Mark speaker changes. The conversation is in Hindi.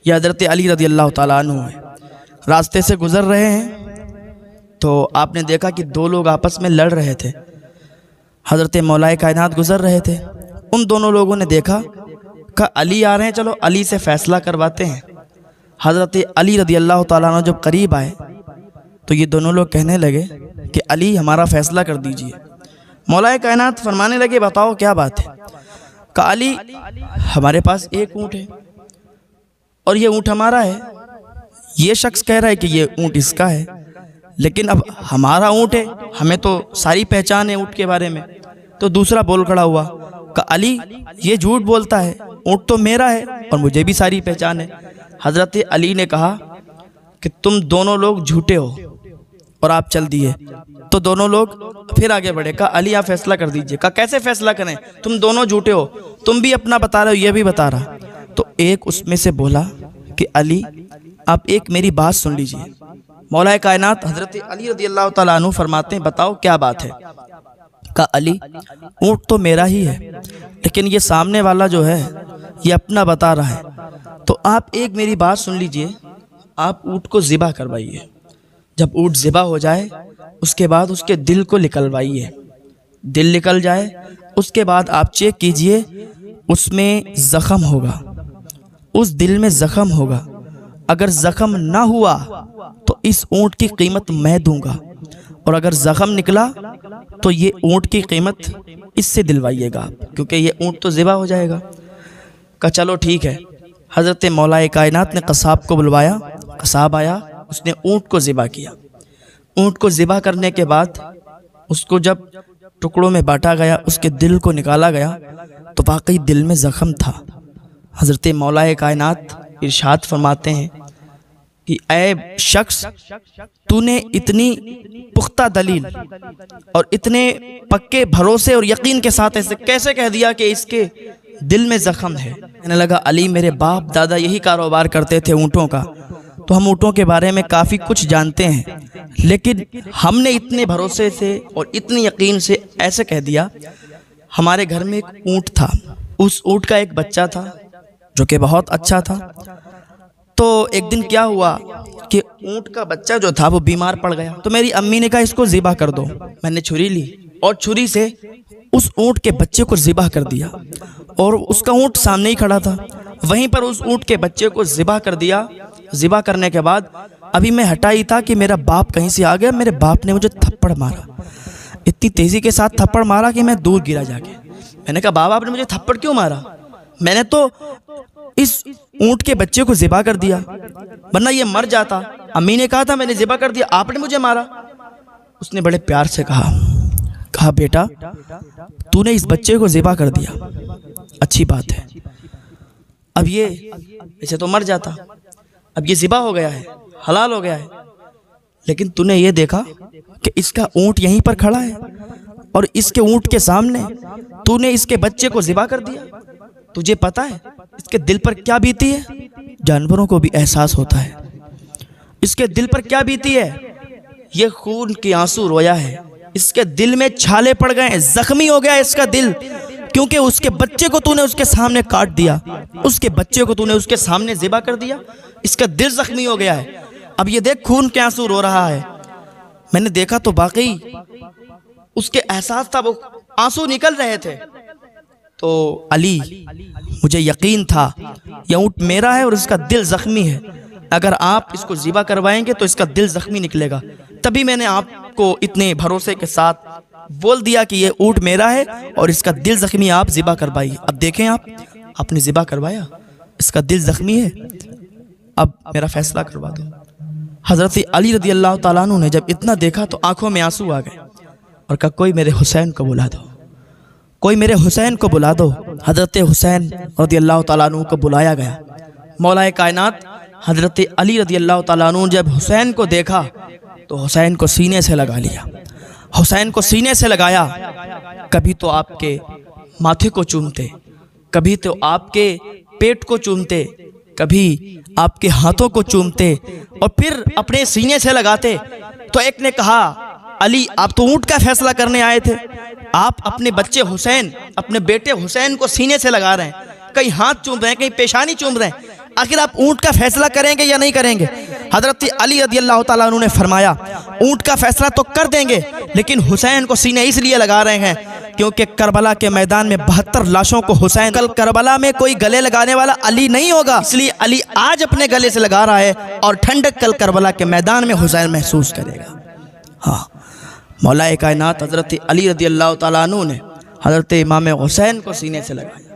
Speaker 1: ये हज़रत अली रज़ी अल्लाह ताला अन्हु है। रास्ते से गुज़र रहे हैं तो आपने देखा कि दो लोग आपस में लड़ रहे थे। हज़रत मौलाए कायनात गुज़र रहे थे, उन दोनों लोगों ने देखा कि अली आ रहे हैं, चलो अली से फ़ैसला करवाते हैं। हज़रत अली रज़ी अल्लाह ताला अन्हु जब करीब आए तो ये दोनों लोग कहने लगे कि अली हमारा फ़ैसला कर दीजिए। मौलाए कायनात फरमाने लगे बताओ क्या बात है। कहा अली हमारे पास एक ऊँट है और ये ऊँट हमारा है, ये शख्स कह रहा है कि ये ऊँट इसका है, लेकिन अब हमारा ऊँट है, हमें तो सारी पहचान है ऊँट के बारे में। तो दूसरा बोल खड़ा हुआ कि अली ये झूठ बोलता है, ऊँट तो मेरा है और मुझे भी सारी पहचान है। हज़रत अली ने कहा कि तुम दोनों लोग झूठे हो और आप चल दिए। तो दोनों लोग फिर आगे बढ़े। कहा अली आप फैसला कर दीजिए। कहा कैसे फैसला करें, तुम दोनों झूठे हो, तुम भी अपना बता रहे हो, ये भी बता रहा। तो एक उसमें से बोला कि अली आप एक मेरी बात सुन लीजिए। मौलाए कायनात हज़रत अली रज़ी अल्लाह ताला अन्हु फरमाते हैं बताओ क्या बात है। कहा अली ऊँट तो मेरा ही है, लेकिन ये सामने वाला जो है ये अपना बता रहा है, तो आप एक मेरी बात सुन लीजिए, आप ऊँट को ज़िबा करवाइए। जब ऊँट ज़िबा हो जाए उसके बाद उसके दिल को निकलवाइए। दिल निकल जाए उसके बाद आप चेक कीजिए उसमें ज़ख़म होगा, उस दिल में ज़ख़म होगा। अगर ज़ख़म ना हुआ तो इस ऊँट की कीमत मैं दूंगा, और अगर ज़ख़म निकला तो ये ऊँट की कीमत इससे दिलवाइएगा आप, क्योंकि ये ऊँट तो ज़िबा हो जाएगा। कहा चलो ठीक है। हज़रत मौलाए कायनात ने कसाब को बुलवाया, कसाब आया, उसने ऊँट को ज़िबा किया। ऊँट को ज़िबा करने के बाद उसको जब टुकड़ों में बांटा गया, उसके दिल को निकाला गया तो वाकई दिल में ज़ख़म था। हज़रत मौलाए कायनात इरशाद फरमाते हैं कि ऐ शख्स तूने इतनी पुख्ता दलील और इतने पक्के भरोसे और यकीन के साथ ऐसे कैसे कह दिया कि इसके दिल में ज़ख़म है। कहने लगा अली मेरे बाप दादा यही कारोबार करते थे ऊँटों का, तो हम ऊँटों के बारे में काफ़ी कुछ जानते हैं, लेकिन हमने इतने भरोसे से और इतने यकीन से ऐसे कह दिया। हमारे घर में एक ऊँट था, उस ऊँट का एक बच्चा था जो कि बहुत अच्छा था। तो एक दिन क्या हुआ कि ऊँट का बच्चा जो था वो बीमार पड़ गया। तो मेरी अम्मी ने कहा इसको ज़िबा कर दो। मैंने छुरी ली और छुरी से उस ऊँट के बच्चे को ज़िबा कर दिया, और उसका ऊँट सामने ही खड़ा था। वहीं पर उस ऊँट के बच्चे को ज़िबा कर दिया। ज़िबा करने के बाद अभी मैं हटा ही था कि मेरा बाप कहीं से आ गया। मेरे बाप ने मुझे थप्पड़ मारा, इतनी तेज़ी के साथ थप्पड़ मारा कि मैं दूर गिरा जाके। मैंने कहा बाबा आपने मुझे थप्पड़ क्यों मारा? मैंने तो इस ऊँट के बच्चे को ज़िबा कर दिया, वरना ये मर जाता। अम्मी ने कहा था मैंने ज़िबा कर दिया, आपने मुझे मारा। उसने बड़े प्यार से कहा बेटा तूने इस बच्चे को ज़िबा कर दिया, अच्छी बात है। अब ये ऐसे तो मर जाता, अब ये ज़िबा हो गया है, हलाल हो गया है, लेकिन तूने ये देखा कि इसका ऊँट यहीं पर खड़ा है और इसके ऊँट के सामने तूने इसके बच्चे को ज़िबा कर दिया। तुझे पता है इसके दिल पर क्या बीती है? जानवरों को भी एहसास होता है इसके दिल पर क्या बीती है। ये खून के आंसू रोया है, इसके दिल में छाले पड़ गए, जख्मी हो गया इसका दिल, क्योंकि उसके बच्चे को तूने उसके सामने काट दिया, उसके बच्चे को तूने उसके सामने ज़िबा कर दिया, इसका दिल जख्मी हो गया है। अब ये देख खून के आंसू रो रहा है। मैंने देखा तो वाकई उसके एहसास था, वो आंसू निकल रहे थे। तो अली मुझे यकीन था यह ऊँट मेरा है और इसका दिल जख्मी है, अगर आप इसको ज़िबा करवाएंगे तो इसका दिल जख्मी निकलेगा। तभी मैंने आपको इतने भरोसे के साथ बोल दिया कि ये ऊँट मेरा है और इसका दिल जख्मी, आप ज़िबा करवाइए। अब देखें आपने ज़िबा करवाया, इसका दिल जख्मी है, अब मेरा फैसला करवा दो। हज़रत अली रज़ी अल्लाह ताला अन्हु ने जब इतना देखा तो आंखों में आंसू आ गए और कहा कोई मेरे हुसैन को बुला दो, कोई मेरे हुसैन को बुला दो। हज़रत हुसैन रज़ी अल्लाह ताला अन्हु को बुलाया गया। मौलाए कायनात हज़रत अली रज़ी अल्लाह ताला अन्हु जब हुसैन को देखा तो हुसैन को सीने से लगा लिया, हुसैन को सीने से लगाया। कभी तो आपके माथे को चूमते, कभी तो आपके पेट को चूमते, कभी आपके हाथों को चूमते और फिर अपने सीने से लगाते। तो एक ने कहा अली आप तो ऊँट का फैसला करने आए थे, आप अपने बच्चे हुसैन, अपने बेटे हुसैन को सीने से लगा रहे हैं, कहीं हाथ चूम रहे हैं, कहीं पेशानी चूम रहे हैं, आखिर आप ऊँट का फैसला करेंगे या नहीं करेंगे? हज़रत अली रज़ियल्लाहु ताला अन्हु ने फरमाया ऊँट का फैसला तो कर देंगे, लेकिन हुसैन को सीने इसलिए लगा रहे हैं क्योंकि करबला के मैदान में 72 लाशों को हुसैन, कल करबला में कोई गले लगाने वाला अली नहीं होगा, इसलिए अली आज अपने गले से लगा रहा है और ठंडक कल करबला के मैदान में हुसैन महसूस करेगा। हाँ, मौलाए कायनात हज़रत अली रज़ियल्लाहु ताला अन्हु ने हज़रत इमाम हुसैन को सीने से लगाया।